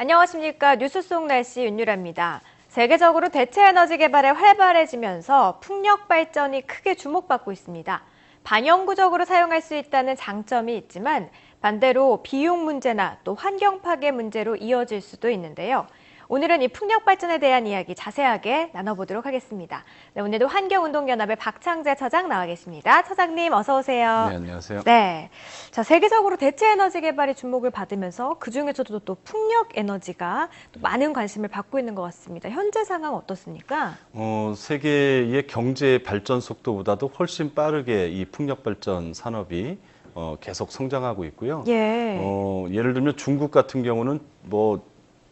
안녕하십니까. 뉴스 속 날씨 윤유라입니다. 세계적으로 대체 에너지 개발에 활발해지면서 풍력 발전이 크게 주목받고 있습니다. 반영구적으로 사용할 수 있다는 장점이 있지만 반대로 비용 문제나 또 환경 파괴 문제로 이어질 수도 있는데요. 오늘은 이 풍력 발전에 대한 이야기 자세하게 나눠보도록 하겠습니다. 네, 오늘도 환경운동연합의 박창재 처장 나와 계십니다. 처장님 어서 오세요. 네, 안녕하세요. 네, 자 세계적으로 대체 에너지 개발이 주목을 받으면서 그중에서도 또 풍력 에너지가 또 많은 관심을 받고 있는 것 같습니다. 현재 상황 어떻습니까? 세계의 경제 발전 속도보다도 훨씬 빠르게 이 풍력 발전 산업이 계속 성장하고 있고요. 예. 예를 들면 중국 같은 경우는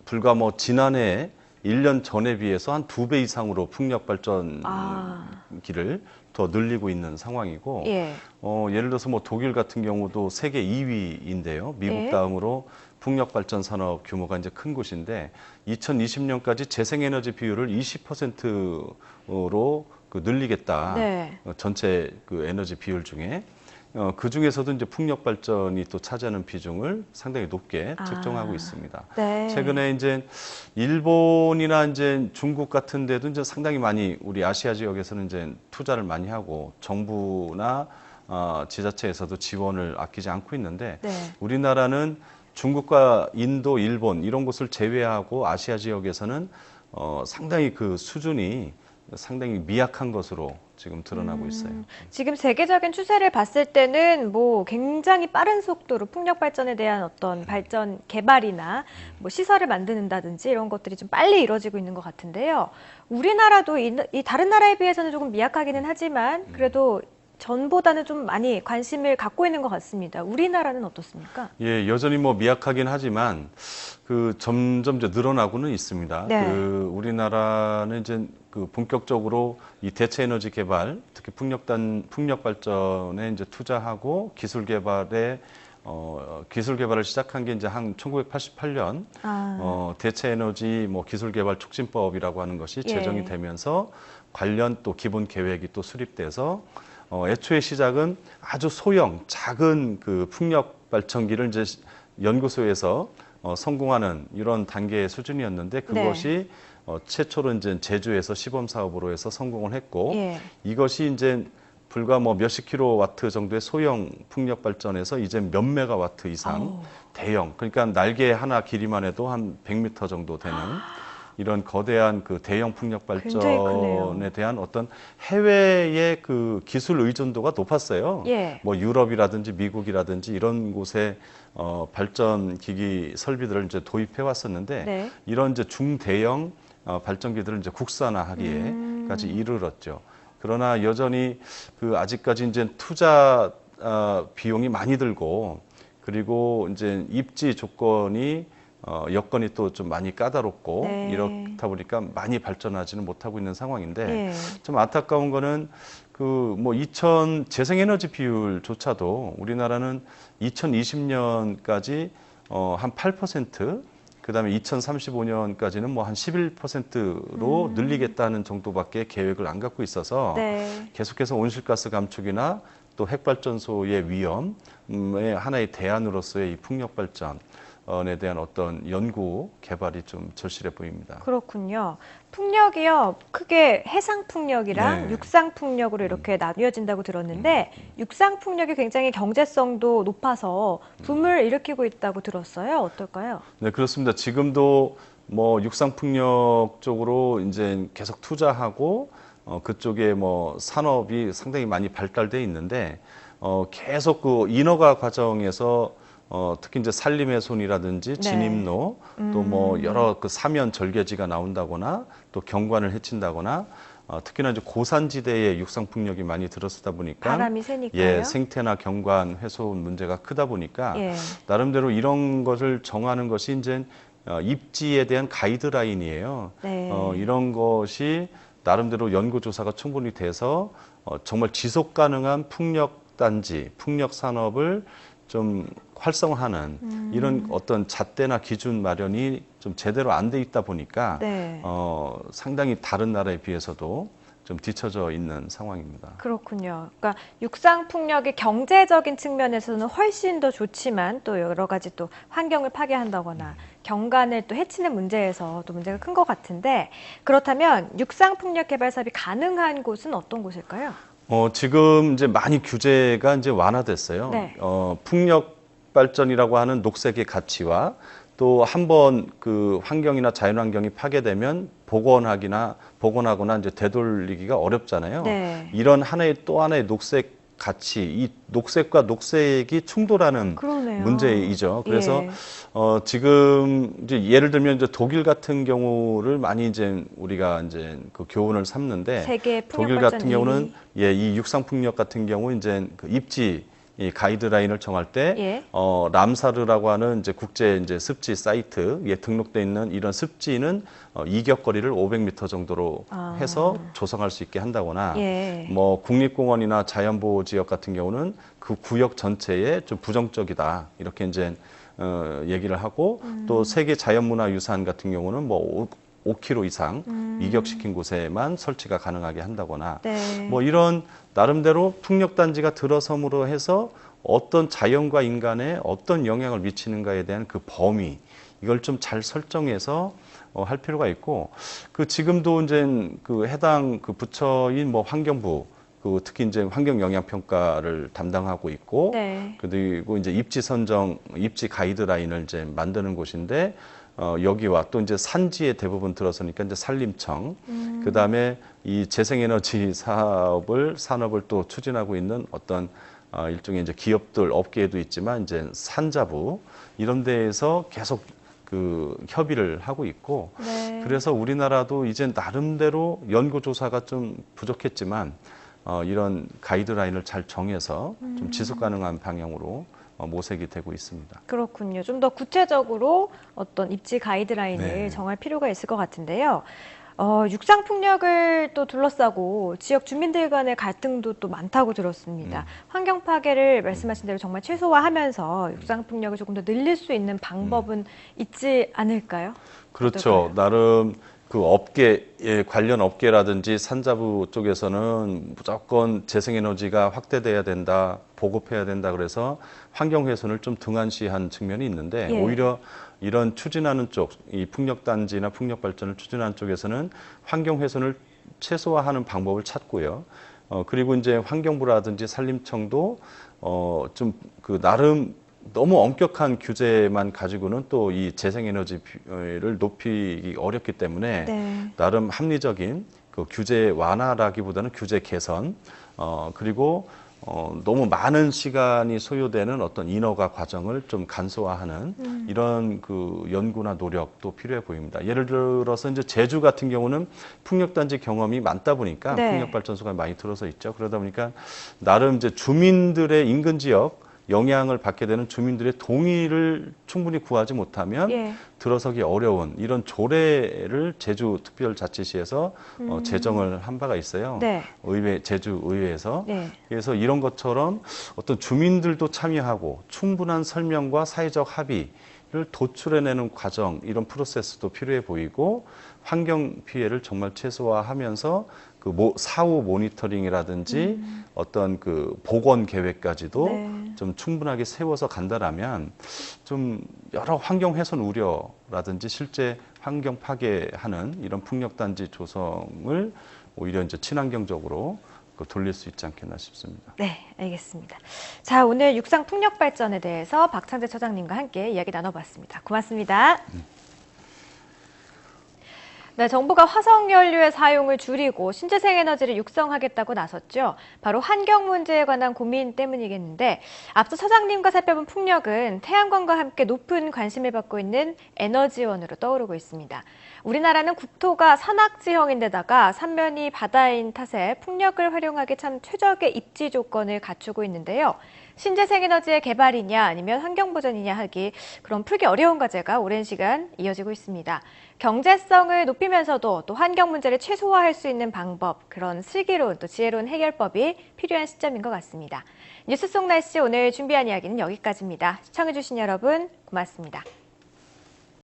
불과 지난해 1년 전에 비해서 한 2배 이상으로 풍력 발전기를 더 늘리고 있는 상황이고, 예. 예를 들어서 독일 같은 경우도 세계 2위인데요. 미국 예. 다음으로 풍력 발전 산업 규모가 이제 큰 곳인데 2020년까지 재생에너지 비율을 20%로 늘리겠다. 네. 전체 에너지 비율 중에. 그 중에서도 이제 풍력 발전이 또 차지하는 비중을 상당히 높게 측정하고 있습니다. 네. 최근에 이제 일본이나 이제 중국 같은 데도 이제 상당히 많이 우리 아시아 지역에서는 이제 투자를 많이 하고 정부나 지자체에서도 지원을 아끼지 않고 있는데 네. 우리나라는 중국과 인도, 일본 이런 곳을 제외하고 아시아 지역에서는 상당히 그 수준이 상당히 미약한 것으로 지금 드러나고 있어요. 지금 세계적인 추세를 봤을 때는 굉장히 빠른 속도로 풍력 발전에 대한 어떤 발전 개발이나 시설을 만드는다든지 이런 것들이 좀 빨리 이루어지고 있는 것 같은데요. 우리나라도 이 다른 나라에 비해서는 조금 미약하기는 하지만 그래도 전보다는 좀 많이 관심을 갖고 있는 것 같습니다. 우리나라는 어떻습니까? 예, 여전히 미약하긴 하지만 점점 이제 늘어나고는 있습니다. 네. 우리나라는 이제 본격적으로 이 대체 에너지 개발, 특히 풍력 발전에 이제 투자하고 기술 개발을 시작한 게 이제 한 1988년 대체 에너지 기술 개발 촉진법이라고 하는 것이 제정이 되면서 관련 또 기본 계획이 또 수립돼서 애초에 시작은 아주 소형 작은 풍력 발전기를 이제 연구소에서 성공하는 이런 단계의 수준이었는데 그것이 최초로 이제 제주에서 시범 사업으로 해서 성공을 했고 이것이 이제 불과 몇십 킬로와트 정도의 소형 풍력 발전에서 이제 몇 메가와트 이상 대형, 그러니까 날개 하나 길이만 해도 한 100m 정도 되는 이런 거대한 대형 풍력 발전에 대한 어떤 해외의 기술 의존도가 높았어요. 유럽이라든지 미국이라든지 이런 곳에 발전 기기 설비들을 이제 도입해 왔었는데 이런 이제 중대형 발전기들을 이제 국산화하기에까지 이르렀죠. 그러나 여전히 아직까지 이제 투자 비용이 많이 들고 그리고 이제 입지 조건이 여건이 또 좀 많이 까다롭고 이렇다 보니까 많이 발전하지는 못하고 있는 상황인데 좀 안타까운 거는 재생에너지 비율조차도 우리나라는 2020년까지 한 8%, 그다음에 2035년까지는 한 11%로 늘리겠다는 정도밖에 계획을 안 갖고 있어서 계속해서 온실가스 감축이나 또 핵발전소의 위험의 하나의 대안으로서의 이 풍력 발전에 대한 어떤 연구 개발이 좀 절실해 보입니다. 그렇군요. 풍력이요, 크게 해상 풍력이랑 육상 풍력으로 이렇게 나뉘어진다고 들었는데 육상 풍력이 굉장히 경제성도 높아서 붐을 일으키고 있다고 들었어요. 어떨까요? 네, 그렇습니다. 지금도 육상 풍력 쪽으로 이제 계속 투자하고 그쪽에 산업이 상당히 많이 발달돼 있는데 계속 인허가 과정에서 특히 이제 산림의 손이라든지 진입로 또 여러 사면 절개지가 나온다거나 또 경관을 해친다거나 특히나 이제 고산지대에 육상 풍력이 많이 들어서다 보니까 바람이 세니까요. 생태나 경관 훼손 문제가 크다 보니까 나름대로 이런 것을 정하는 것이 이제 입지에 대한 가이드라인이에요. 이런 것이 나름대로 연구조사가 충분히 돼서 정말 지속 가능한 풍력 단지, 풍력 산업을 좀 활성화하는 이런 어떤 잣대나 기준 마련이 좀 제대로 안 돼 있다 보니까 상당히 다른 나라에 비해서도 좀 뒤처져 있는 상황입니다. 그렇군요. 그러니까 육상 풍력이 경제적인 측면에서는 훨씬 더 좋지만 또 여러 가지 또 환경을 파괴한다거나 경관을 또 해치는 문제에서 또 문제가 큰 것 같은데 그렇다면 육상풍력 개발 사업이 가능한 곳은 어떤 곳일까요? 지금 이제 많이 규제가 이제 완화됐어요. 네. 풍력 발전이라고 하는 녹색의 가치와 또 한번 그 환경이나 자연환경이 파괴되면 복원하거나 이제 되돌리기가 어렵잖아요. 네. 이런 또 하나의 녹색 가치, 이 녹색과 녹색이 충돌하는 그러네요. 문제이죠. 그래서 예. 지금 이제 예를 들면 이제 독일 같은 경우를 많이 이제 우리가 이제 그 교훈을 삼는데 세계 풍력 독일 발전 같은 경우는 이 육상 풍력 같은 경우 이제 그 입지 이 가이드라인을 정할 때 예. 람사르라고 하는 이제 국제 이제 습지 사이트에 등록돼 있는 이런 습지는 이격거리를 500m 정도로 해서 조성할 수 있게 한다거나 예. 뭐 국립공원이나 자연보호 지역 같은 경우는 그 구역 전체에 좀 부정적이다 이렇게 이제 얘기를 하고 또 세계 자연문화유산 같은 경우는 뭐 5km 이상 이격시킨 곳에만 설치가 가능하게 한다거나 네. 뭐 이런 나름대로 풍력단지가 들어섬으로 해서 어떤 자연과 인간에 어떤 영향을 미치는가에 대한 그 범위 이걸 좀 잘 설정해서 할 필요가 있고 그 지금도 이제 그 해당 그 부처인 뭐 환경부 그 특히 이제 환경 영향 평가를 담당하고 있고 네. 그리고 이제 입지 선정 입지 가이드라인을 이제 만드는 곳인데 여기와 또 이제 산지에 대부분 들어서니까 이제 산림청, 그다음에 이 재생에너지 산업을 또 추진하고 있는 어떤 일종의 이제 기업들 업계에도 있지만 이제 산자부 이런 데에서 계속 그 협의를 하고 있고 네. 그래서 우리나라도 이제 나름대로 연구조사가 좀 부족했지만 이런 가이드라인을 잘 정해서 좀 지속 가능한 방향으로 모색이 되고 있습니다. 그렇군요. 좀 더 구체적으로 어떤 입지 가이드라인을 네. 정할 필요가 있을 것 같은데요. 육상 풍력을 또 둘러싸고 지역 주민들 간의 갈등도 또 많다고 들었습니다. 환경 파괴를 말씀하신 대로 정말 최소화하면서 육상 풍력을 조금 더 늘릴 수 있는 방법은 있지 않을까요? 그렇죠. 어떨까요? 나름 그 관련 업계라든지 산자부 쪽에서는 무조건 재생에너지가 확대돼야 된다, 보급해야 된다 그래서 환경 훼손을 좀 등한시한 측면이 있는데 예. 오히려 이런 추진하는 쪽, 이 풍력단지나 풍력발전을 추진하는 쪽에서는 환경 훼손을 최소화하는 방법을 찾고요. 그리고 이제 환경부라든지 산림청도 좀 그 나름 너무 엄격한 규제만 가지고는 또 이 재생에너지를 높이기 어렵기 때문에 네. 나름 합리적인 그 규제 완화라기보다는 규제 개선, 그리고 너무 많은 시간이 소요되는 어떤 인허가 과정을 좀 간소화하는 이런 그 연구나 노력도 필요해 보입니다. 예를 들어서 이제 제주 같은 경우는 풍력단지 경험이 많다 보니까 네. 풍력발전소가 많이 들어서 있죠. 그러다 보니까 나름 이제 주민들의 인근 지역 영향을 받게 되는 주민들의 동의를 충분히 구하지 못하면 예. 들어서기 어려운 이런 조례를 제주특별자치시에서 제정을 한 바가 있어요. 네. 제주의회에서. 네. 그래서 이런 것처럼 어떤 주민들도 참여하고 충분한 설명과 사회적 합의를 도출해내는 과정, 이런 프로세스도 필요해 보이고 환경 피해를 정말 최소화하면서 그 사후 모니터링이라든지 어떤 그 복원 계획까지도 네. 좀 충분하게 세워서 간다라면 좀 여러 환경 훼손 우려라든지 실제 환경 파괴하는 이런 풍력단지 조성을 오히려 이제 친환경적으로 돌릴 수 있지 않겠나 싶습니다. 네, 알겠습니다. 자, 오늘 육상 풍력 발전에 대해서 박창재 처장님과 함께 이야기 나눠봤습니다. 고맙습니다. 네, 정부가 화석연료의 사용을 줄이고 신재생 에너지를 육성하겠다고 나섰죠. 바로 환경 문제에 관한 고민 때문이겠는데 앞서 처장님과 살펴본 풍력은 태양광과 함께 높은 관심을 받고 있는 에너지원으로 떠오르고 있습니다. 우리나라는 국토가 산악지형인데다가 삼면이 바다인 탓에 풍력을 활용하기 참 최적의 입지 조건을 갖추고 있는데요. 신재생 에너지의 개발이냐 아니면 환경보전이냐 하기 그런 풀기 어려운 과제가 오랜 시간 이어지고 있습니다. 경제성을 높이면서도 또 환경 문제를 최소화할 수 있는 방법, 그런 슬기로운 또 지혜로운 해결법이 필요한 시점인 것 같습니다. 뉴스 속 날씨 오늘 준비한 이야기는 여기까지입니다. 시청해주신 여러분 고맙습니다.